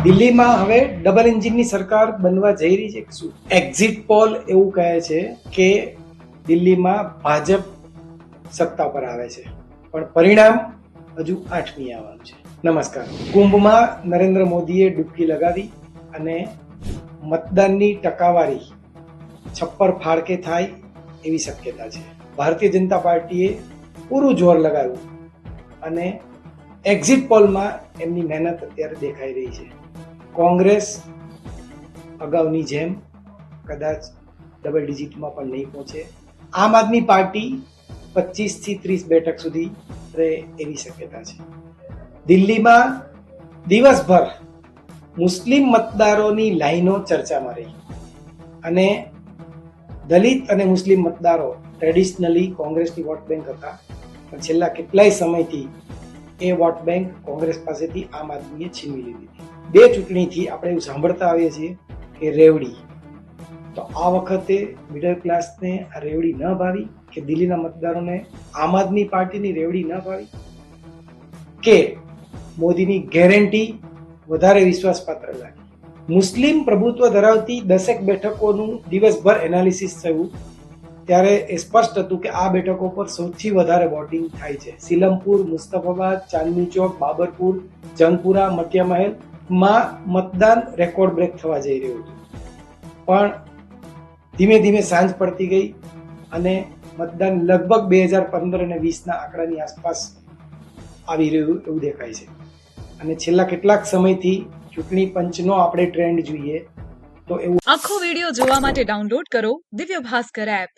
દિલ્હીમાં હવે ડબલ એન્જિનની સરકાર બનવા જઈ રહી છે કે શું? એક્ઝિટ પોલ એવું કહે છે કે દિલ્હીમાં ભાજપ સત્તા પર આવે છે, પણ પરિણામ હજુ 8મી આવવાનું છે. નમસ્કાર. કુંભમાં નરેન્દ્ર મોદીએ ડૂબકી લગાવી અને મતદાનની ટકાવારી છપ્પર ફાળકે થાય એવી શક્યતા છે. ભારતીય જનતા પાર્ટીએ પૂરું જોર લગાવ્યું અને એક્ઝિટ પોલમાં એમની મહેનત અત્યારે દેખાઈ રહી છે. કોંગ્રેસ અગાઉની જેમ કદાચ ડબલ ડિજિટમાં પણ નહીં પહોંચે. આમ આદમી પાર્ટી 25 થી 30 બેઠક સુધી રહે એવી શક્યતા છે. દિલ્હીમાં દિવસભર મુસ્લિમ મતદારોની લાઈનો ચર્ચામાં રહી અને દલિત અને મુસ્લિમ મતદારો ટ્રેડિશનલી કોંગ્રેસની વોટ બેંક હતા, પણ છેલ્લા કેટલાય સમયથી એ વોટ બેંક કોંગ્રેસ પાસેથી આમ આદમીએ છીનવી લીધી. બે ચૂંટણીથી આપણે એવું સાંભળતા આવીએ છીએ કે રેવડી, તો આ વખતે મિડલ ક્લાસને આ રેવડી ન ભાવી કે દિલ્હીના મતદારોને આમ આદમી પાર્ટીની રેવડી ન ભાવી કે મોદીની ગેરંટી વધારે વિશ્વાસપાત્ર લાગી. મુસ્લિમ પ્રભુત્વ ધરાવતી 10 બેઠકોનું દિવસભર એનાલિસિસ થયું ત્યારે એ સ્પષ્ટ હતું કે આ બેઠકો પર સૌથી વધારે વોટિંગ થાય છે. સિલમપુર, મુસ્તફાબાદ, ચાંદની ચોક, બાબરપુર, જંગપુરા, મટિયા મહેલમાં મતદાન રેકોર્ડ બ્રેક થવા જઈ રહ્યું હતું, પણ ધીમે ધીમે સાંજ પડતી ગઈ અને મતદાન લગભગ 2015 અને 20ના આંકડાની આસપાસ આવી રહ્યું એવું દેખાય છે. અને છેલ્લા કેટલાક સમયથી ચૂંટણી પંચનો આપણે ટ્રેન્ડ જોઈએ તો એવું. આખો વિડિયો જોવા માટે ડાઉનલોડ કરો દિવ્ય ભાસ્કર એપ.